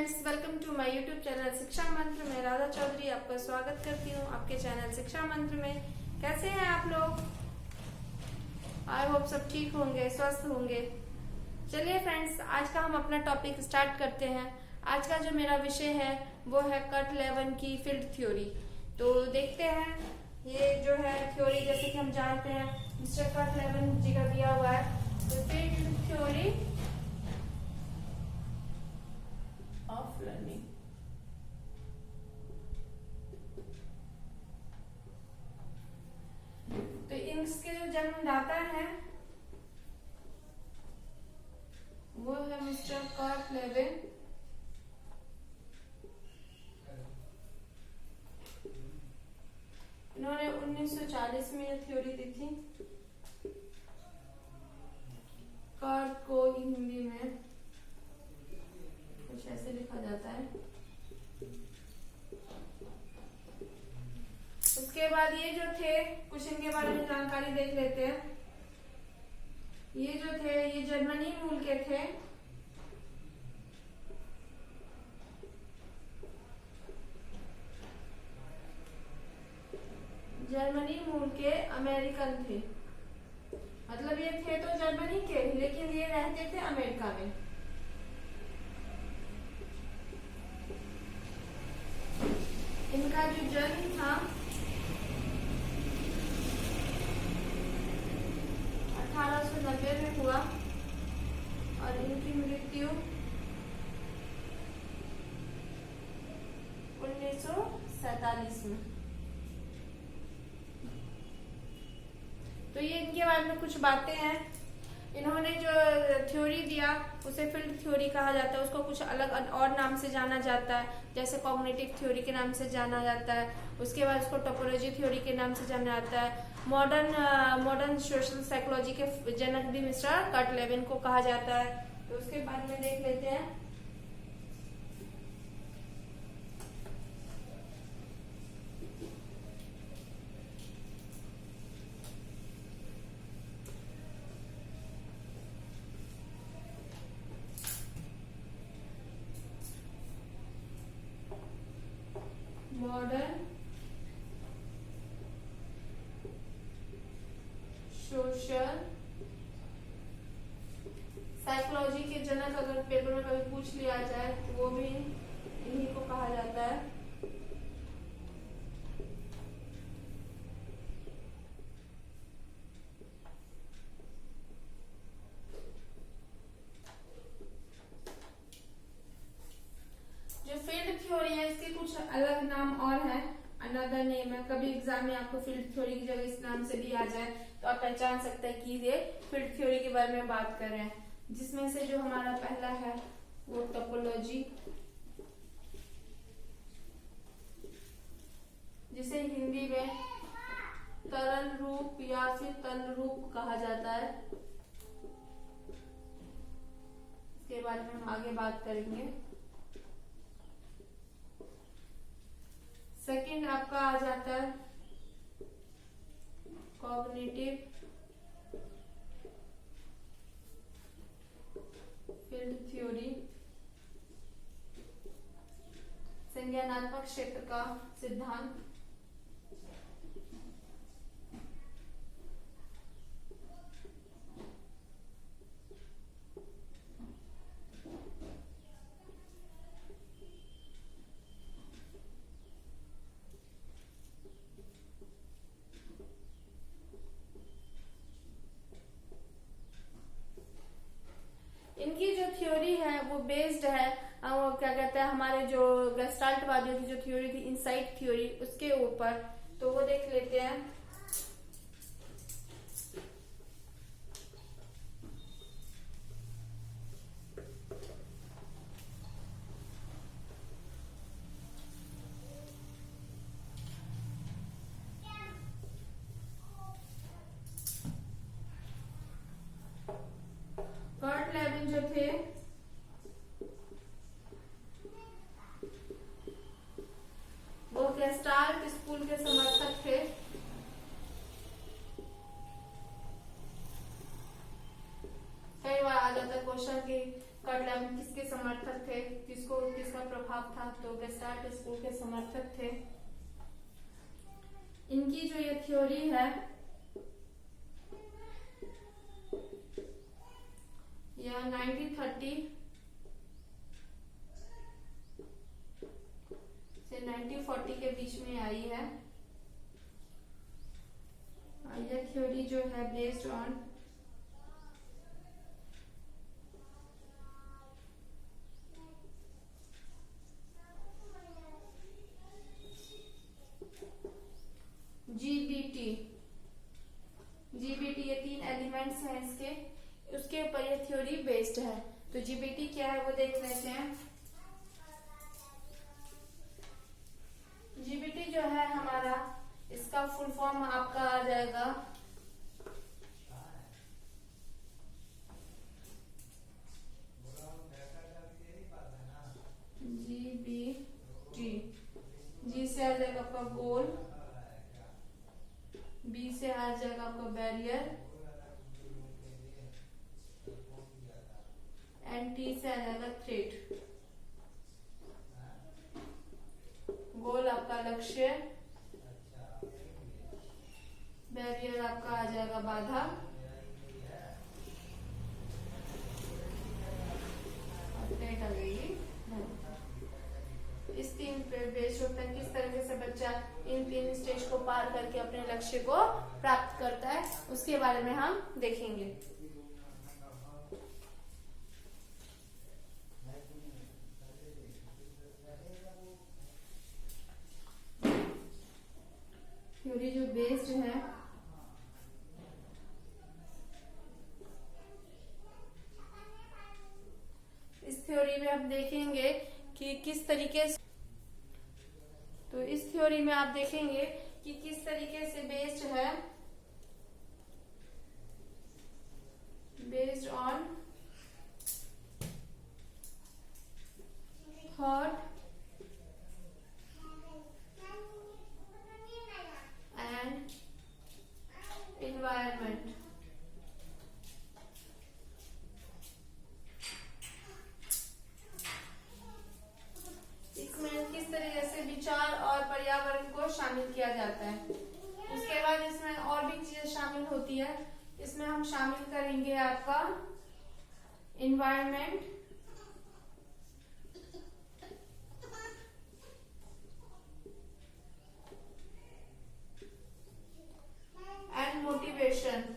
Friends, welcome to my YouTube channel Shiksha Mantra में राधा चौधरी आपका स्वागत करती हूँ आपके चैनल शिक्षा मंत्र में। कैसे हैं आप लोग? आई होप सब ठीक होंगे, स्वस्थ होंगे। चलिए फ्रेंड्स, आज का हम अपना टॉपिक स्टार्ट करते हैं। आज का जो मेरा विषय है वो है कट 11 की फील्ड थ्योरी। तो देखते हैं ये जो है थ्योरी, जैसे कि हम जानते हैं मिस्टर कट 11 जी का दिया हुआ है। तो फील्ड थ्योरी ऑफ लर्निंग। तो इसके जो जन्मदाता है वो है मिस्टर कट 11। इन्होंने 1940 में ये थ्योरी दी थी। कट को हिंदी में कुछ ऐसे लिखा जाता है। उसके बाद ये जो थे, कुछ इनके बारे में जानकारी देख लेते हैं। ये जो थे ये जर्मनी मूल के थे। जर्मनी मूल के अमेरिकन थे, मतलब ये थे तो जर्मनी के, लेकिन ये रहते थे अमेरिका में। इनका जो जन्म था 1890 में हुआ और इनकी मृत्यु 1947 में। तो ये इनके बारे में कुछ बातें हैं। इन्होंने जो थ्योरी दिया उसे फील्ड थ्योरी कहा जाता है। उसको कुछ अलग और नाम से जाना जाता है, जैसे कॉग्निटिव थ्योरी के नाम से जाना जाता है। उसके बाद उसको टोपोलॉजी थ्योरी के नाम से जाना जाता है। मॉडर्न सोशल साइकोलॉजी के जनक भी मिस्टर कट 11 को कहा जाता है। तो उसके बारे में देख लेते हैं। मॉडर्न सोशल साइकोलॉजी के जनक अगर पेपर में कभी पूछ लिया जाए तो वो भी इन्हीं को कहा जाता है। जो फील्ड थ्योरी है इसके कुछ अलग नाम और है, अनदर नेम है। कभी एग्जाम में आपको फील्ड थ्योरी की जगह इस नाम से भी आ जाए तो आप पहचान सकते हैं कि ये फील्ड थ्योरी के बारे में बात कर रहे हैं। जिसमें से जो हमारा पहला है वो टोपोलॉजी, जिसे हिंदी में तरल रूप या फिर तल रूप कहा जाता है। इसके बारे में हम आगे बात करेंगे। सेकंड आपका आ जाता है कॉग्निटिव फील्ड थ्योरी, संज्ञानात्मक क्षेत्र का सिद्धांत। इनकी जो थ्योरी है वो बेस्ड है, वो क्या कहते हैं, हमारे जो गेस्टाल्टवादियों की जो थ्योरी थी इनसाइट थ्योरी, उसके ऊपर। तो वो देख लेते हैं। कट 11 जो थे वो गेस्टाल्ट स्कूल के समर्थक थे। कई बार आ जाता है क्वेश्चन कि कट 11 किसके समर्थक थे, किसको को किसका प्रभाव था? तो गेस्टाल्ट स्कूल के समर्थक थे। इनकी जो ये थ्योरी है यह 1930 से 1940 के बीच में आई है। यह थ्योरी जो है बेस्ड ऑन जीबीटी ये 3 एलिमेंट्स हैं इसके, उसके ऊपर ये थ्योरी बेस्ड है। तो जीबीटी क्या है वो देख लेते हैं। जीबीटी जो है हमारा, इसका फुल फॉर्म आपका आ जाएगा जीबीटी। जी से आ जाएगा आपका गोल, बी से आ जाएगा आपका बैरियर, एंड टी से आ जाएगा थ्रेट। गोल आपका लक्ष्य, बैरियर आपका आ जाएगा बाधा, और थ्रेट आ जाएगी। इस 3 पे बेस्ड होता है किस तरीके से बच्चा इन 3 स्टेज को पार करके अपने लक्ष्य को प्राप्त करता है, उसके बारे में हम देखेंगे। थ्योरी जो बेस्ड है इस थ्योरी में हम देखेंगे कि किस तरीके से, तो इस थ्योरी में आप देखेंगे कि किस तरीके से बेस्ड है, based on thought and environment. इसमें किस तरीके से विचार और पर्यावरण को शामिल किया जाता है। उसके बाद इसमें और भी चीजें शामिल होती है। इसमें हम शामिल करेंगे आपका एनवायरनमेंट, एंड मोटिवेशन।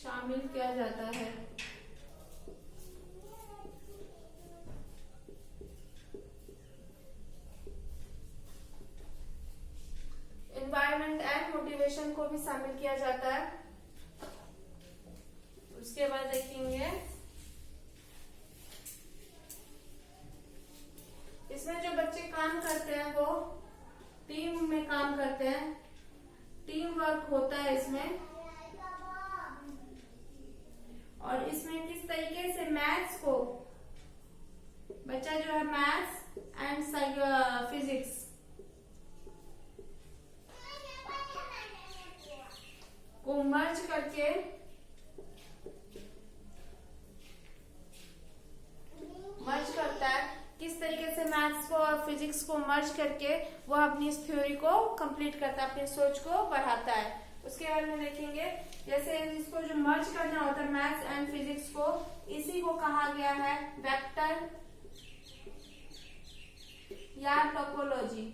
शामिल किया जाता है। एनवायरनमेंट एंड मोटिवेशन को भी शामिल किया जाता है। उसके बाद देखेंगे इसमें जो बच्चे काम करते हैं वो टीम में काम करते हैं, टीम वर्क होता है इसमें। और इसमें किस तरीके से मैथ्स को बच्चा जो है मैथ्स एंड फिजिक्स को मर्ज करके करता है। किस तरीके से मैथ्स को और फिजिक्स को मर्ज करके वो अपनी इस थ्योरी को कंप्लीट करता है, अपनी सोच को बढ़ाता है। उसके बारे में देखेंगे। जैसे इसको जो मर्ज करना होता है मैथ्स एंड फिजिक्स को, इसी को कहा गया है वेक्टर या टोपोलॉजी।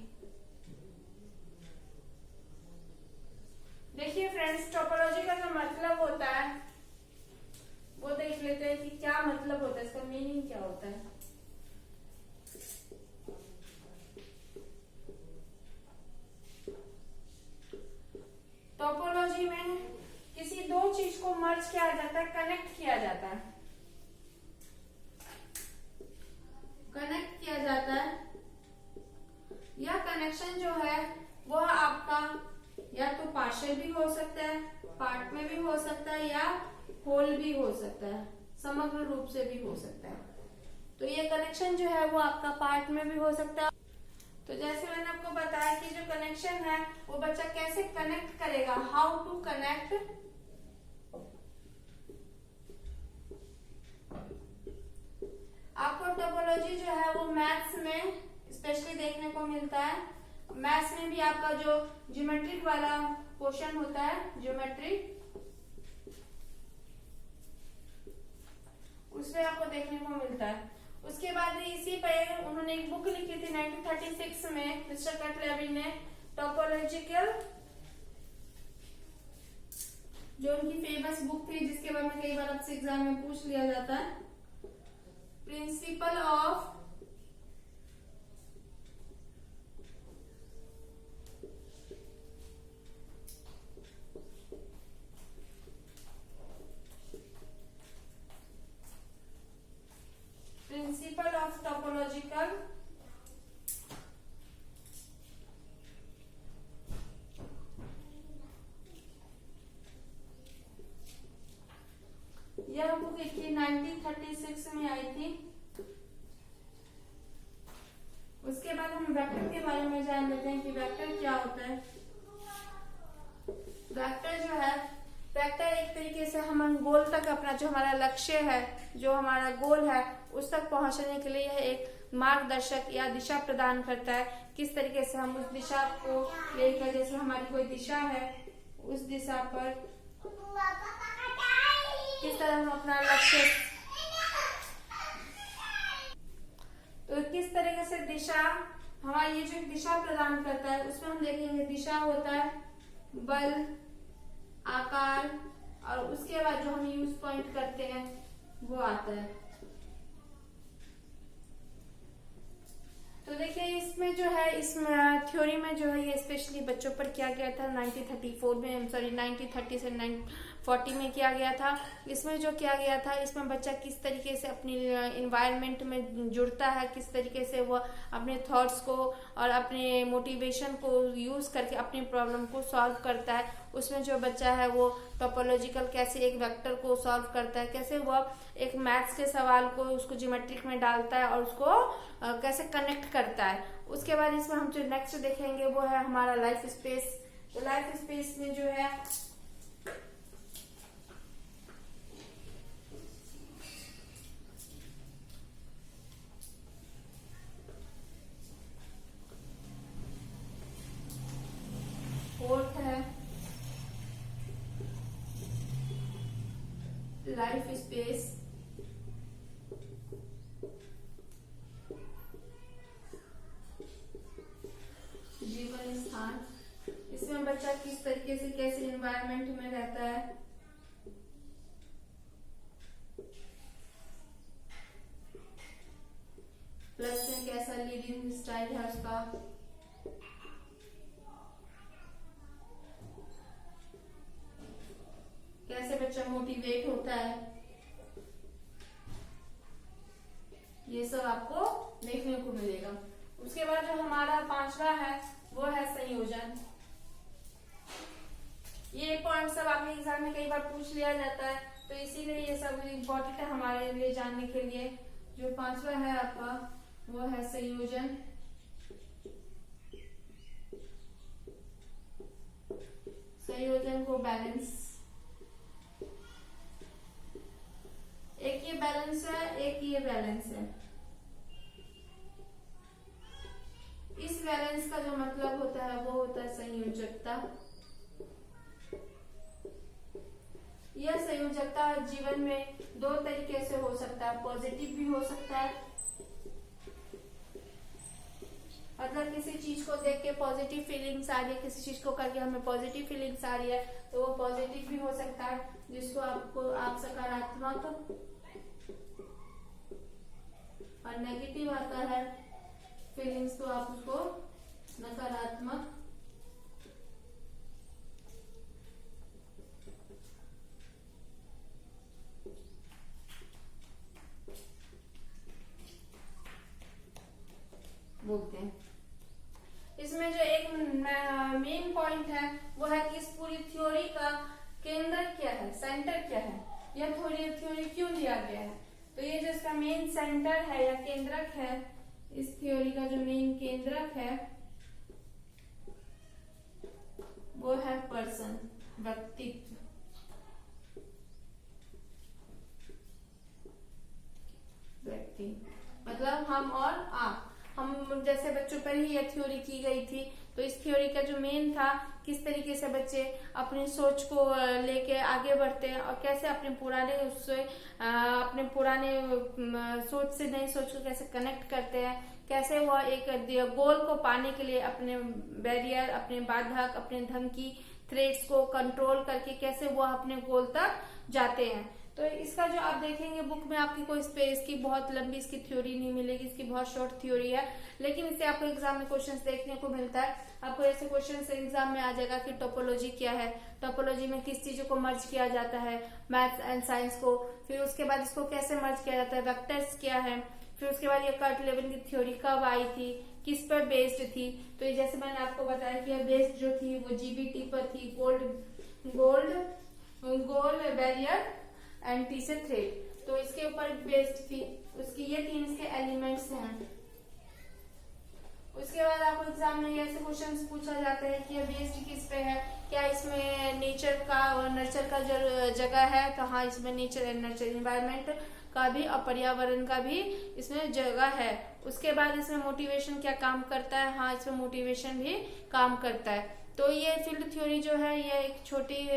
देखिए फ्रेंड्स, टोपोलॉजी का जो मतलब होता है वो देख लेते हैं कि क्या मतलब होता है, इसका मीनिंग क्या होता है। टोपोलॉजी में किसी 2 चीज को मर्ज किया जाता है, कनेक्ट किया जाता है, कनेक्ट किया जाता है। यह कनेक्शन जो है वह आपका या तो पार्शियल भी हो सकता है, पार्ट में भी हो सकता है, या होल भी हो सकता है, समग्र रूप से भी हो सकता है। तो ये कनेक्शन जो है वो आपका पार्ट में भी हो सकता है। तो जैसे मैंने आपको बताया कि जो कनेक्शन है वो बच्चा कैसे कनेक्ट करेगा, हाउ टू कनेक्ट। आपको टोपोलॉजी जो है वो मैथ्स में स्पेशली देखने को मिलता है। मैथ्स में भी आपका जो ज्योमेट्रिक वाला पोर्शन होता है, ज्योमेट्री, उसमें आपको देखने को मिलता है। उसके बाद इसी पर उन्होंने एक बुक लिखी थी 1936 में, मिस्टर कटलेवी ने, टोपोलॉजिकल, जो उनकी फेमस बुक थी जिसके बारे में कई बार आपसे एग्जाम में पूछ लिया जाता है। प्रिंसिपल ऑफ टोपोलॉजिकल यह बुक 1936 में आई थी। उसके बाद हम वेक्टर के बारे में जान लेते हैं कि वेक्टर क्या होता है। वेक्टर जो है, वेक्टर एक तरीके से हम गोल तक अपना जो हमारा लक्ष्य है, जो हमारा गोल है, उस तक पहुंचने के लिए यह एक मार्गदर्शक या दिशा प्रदान करता है। किस तरीके से हम उस दिशा को लेकर, जैसे हमारी कोई दिशा है, उस दिशा पर किस तरह हम अपना लक्ष्य, तो किस तरीके से दिशा, हमारा ये जो दिशा प्रदान करता है, उसमें हम देखेंगे दिशा होता है, बल, आकार, और उसके बाद जो हम यूज पॉइंट करते हैं वो आता है। तो देखिए इसमें जो है, इसमें थ्योरी में जो है ये स्पेशली बच्चों पर किया गया था 1934 में, सॉरी 1930 से 1940 में किया गया था। इसमें जो किया गया था, इसमें बच्चा किस तरीके से अपनी इन्वायरमेंट में जुड़ता है, किस तरीके से वह अपने थॉट्स को और अपने मोटिवेशन को यूज करके अपनी प्रॉब्लम को सॉल्व करता है। उसमें जो बच्चा है वो टोपोलॉजिकल कैसे एक वेक्टर को सॉल्व करता है, कैसे वह एक मैथ्स के सवाल को उसको ज्योमेट्रिक में डालता है और उसको कैसे कनेक्ट करता है। उसके बाद इसमें हम जो नेक्स्ट देखेंगे वो है हमारा लाइफ स्पेस। तो लाइफ स्पेस में जो है फोर्थ है लाइफ स्पेस। जीवन स्थान, इसमें बच्चा किस तरीके से कैसे एनवायरनमेंट में रहता है, प्लस में कैसा लिविंग स्टाइल है उसका, कैसे बच्चा मोटिवेट होता है, ये सब आपको देखने को मिलेगा। उसके बाद जो हमारा पांचवा है वो है संयोजन। ये पॉइंट सब आपके एग्जाम में कई बार पूछ लिया जाता है, तो इसीलिए ये सब इम्पोर्टेंट है हमारे लिए जानने के लिए। जो पांचवा है आपका वो है संयोजन। संयोजन को बैलेंस, एक ये बैलेंस है, एक ये बैलेंस है। इस बैलेंस का जो मतलब होता है वो होता है संयोजकता। यह संयोजकता जीवन में दो तरीके से हो सकता है, पॉजिटिव भी हो सकता है, मतलब किसी चीज को देख के पॉजिटिव फीलिंग्स आ रही है, किसी चीज को करके हमें पॉजिटिव फीलिंग्स आ रही है, तो वो पॉजिटिव भी हो सकता है, जिसको आप सकारात्मक, और नेगेटिव आता है फीलिंग्स, तो आप उसको नकारात्मक। बोलते हैं। इसमें जो एक मेन पॉइंट है वो है कि इस पूरी थ्योरी का केंद्र क्या है, सेंटर क्या है, यह थ्योरी क्यों लिया गया है। तो ये जो इसका मेन सेंटर है या केंद्रक है, इस थ्योरी का जो मेन केंद्रक है वो है पर्सन, व्यक्तित्व। व्यक्ति मतलब हम और आप। हम जैसे बच्चों पर ही यह थ्योरी की गई थी, तो इस थ्योरी का जो मेन था किस तरीके से बच्चे अपनी सोच को लेके आगे बढ़ते हैं और कैसे अपने पुराने सोच से नई सोच को कैसे कनेक्ट करते हैं, कैसे वह एक गोल को पाने के लिए अपने बैरियर, अपने बाधक, अपने धमकी, थ्रेट्स को कंट्रोल करके कैसे वह अपने गोल तक जाते हैं। तो इसका जो आप देखेंगे बुक में आपकी कोई इसकी बहुत लंबी इसकी थ्योरी नहीं मिलेगी, इसकी बहुत शॉर्ट थ्योरी है, लेकिन इससे आपको एग्जाम में क्वेश्चंस देखने को मिलता है। आपको ऐसे क्वेश्चंस एग्जाम में आ जाएगा कि टोपोलॉजी क्या है, टोपोलॉजी में किस चीजों को मर्ज किया जाता है, मैथ्स एंड साइंस को, फिर उसके बाद इसको कैसे मर्ज किया जाता है, वेक्टर्स क्या है, फिर उसके बाद ये कर्ट लेविन की थ्योरी कब आई थी, किस पर बेस्ड थी। तो ये जैसे मैंने आपको बताया कि बेस्ड जो थी वो जीबीटी पर थी, गोल्ड बैरियर एंड टी से थ्रेड, तो इसके ऊपर बेस्ड थी। उसकी ये 3 इसके एलिमेंट्स हैं। उसके बाद आपको एग्जाम में ऐसे क्वेश्चंस पूछा जाता है कि ये बेस्ड किस पे है, क्या इसमें नेचर का और नर्चर का जगह है, तो हाँ इसमें नेचर एंड नर्चर, एनवायरमेंट का भी और पर्यावरण का भी इसमें जगह है। उसके बाद इसमें मोटिवेशन क्या काम करता है, हाँ इसमें मोटिवेशन भी काम करता है। तो ये फील्ड थ्योरी जो है ये एक छोटी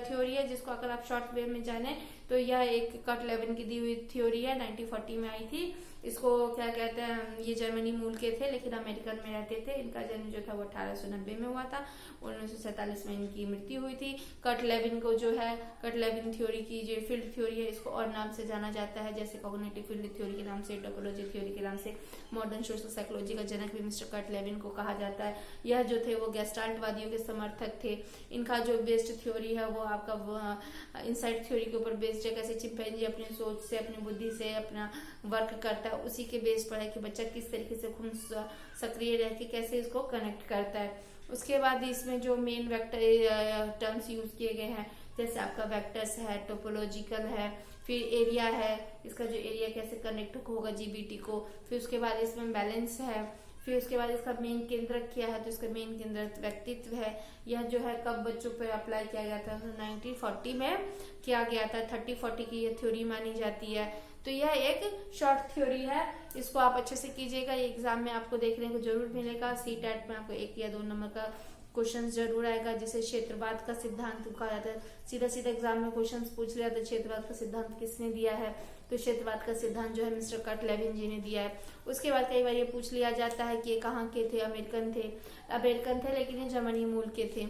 थ्योरी है, जिसको अगर आप शॉर्ट वे में जाने तो यह एक कर्ट लेविन की दी हुई थ्योरी है, 1940 में आई थी। इसको क्या कहते हैं, ये जर्मनी मूल के थे लेकिन अमेरिकन में रहते थे। इनका जन्म जो था वो 1890 में हुआ था, 1947 में इनकी मृत्यु हुई थी। कर्ट लेविन को जो है, कर्ट लेविन थ्योरी की जो फील्ड थ्योरी है इसको और नाम से जाना जाता है, जैसे कॉग्निटिव फील्ड थ्योरी के नाम से, टोपोलॉजी थ्योरी के नाम से, मॉडर्न सोशल साइकोलॉजी का जनक भी मिस्टर कर्ट लेविन को कहा जाता है। यह जो थे वो गेस्टाल्ट वादियों के समर्थक थे। इनका जो बेस्ड थ्योरी है वो आपका इनसाइट थ्योरी के ऊपर बेस्ड है, कैसे चिंपैंजी अपनी सोच से, अपनी बुद्धि से अपना वर्क करता है, उसी के बेस पर है कि बच्चा किस तरीके से खुद सक्रिय रह के कैसे इसको कनेक्ट करता है। उसके बाद इसमें जो मेन वेक्टर टर्म्स यूज किए गए हैं, जैसे आपका वेक्टर्स है, टोपोलॉजिकल है, फिर एरिया है, इसका जो एरिया कैसे कनेक्ट होगा जीबीटी को, फिर उसके बाद इसमें बैलेंस है, फिर उसके बाद इसका मेन केंद्रक क्या है, तो इसका मेन केंद्रक व्यक्तित्व है। यह जो है कब बच्चों पर अप्लाई किया गया था, 1940 में किया गया था। 30-40 की यह थ्योरी मानी जाती है। तो यह एक शॉर्ट थ्योरी है, इसको आप अच्छे से कीजिएगा। ये एग्जाम में आपको देखने को जरूर मिलेगा। CTET में आपको 1 या 2 नंबर का क्वेश्चन जरूर आएगा, जिसे क्षेत्रवाद का सिद्धांत कहा जाता है। सीधा सीधा एग्जाम में क्वेश्चन पूछ लिया तो क्षेत्रवाद का सिद्धांत किसने दिया है, तो क्षेत्रवाद का सिद्धांत जो है मिस्टर कर्ट लेविन जी ने दिया है। उसके बाद कई बार ये पूछ लिया जाता है कि ये कहाँ के थे, अमेरिकन थे लेकिन ये जर्मनी मूल के थे।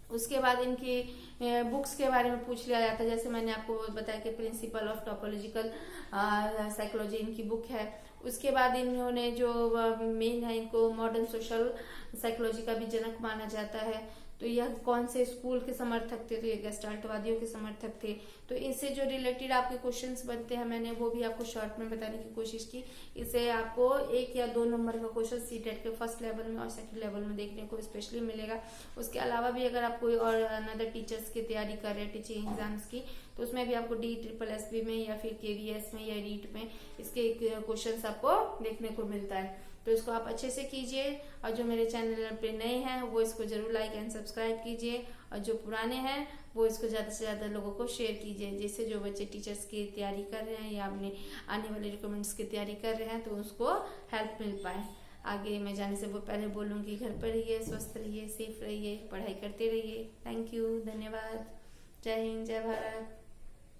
उसके बाद इनकी बुक्स के बारे में पूछ लिया जाता है, जैसे मैंने आपको बताया कि प्रिंसिपल ऑफ टोपोलॉजिकल साइकोलॉजी इनकी बुक है। उसके बाद इन्होंने जो मेन है, इनको मॉडर्न सोशल साइकोलॉजी का भी जनक माना जाता है। तो यह कौन से स्कूल के समर्थक थे, तो ये गेस्टाल्टवादियों के समर्थक थे। तो इससे जो रिलेटेड आपके क्वेश्चंस बनते हैं मैंने वो भी आपको शॉर्ट में बताने की कोशिश की। इससे आपको 1 या 2 नंबर का क्वेश्चन CTET के फर्स्ट लेवल में और सेकंड लेवल में देखने को स्पेशली मिलेगा। उसके अलावा भी अगर आप कोई और अनदर टीचर्स की तैयारी कर रहे हैं, टीचिंग एग्जाम्स की, तो उसमें भी आपको DSSB में या फिर KVS में या रीट में इसके क्वेश्चन आपको देखने को मिलता है। तो इसको आप अच्छे से कीजिए, और जो मेरे चैनल पे नए हैं वो इसको जरूर लाइक एंड सब्सक्राइब कीजिए, और जो पुराने हैं वो इसको ज्यादा से ज्यादा लोगों को शेयर कीजिए, जिससे जो बच्चे टीचर्स की तैयारी कर रहे हैं या अपने आने वाले रिक्वायरमेंट्स की तैयारी कर रहे हैं तो उसको हेल्प मिल पाए। आगे मैं जाने से वो पहले बोलूंगी, घर पर रहिए, स्वस्थ रहिए, सेफ रहिए, पढ़ाई करते रहिए। थैंक यू, धन्यवाद। जय हिंद, जय भारत।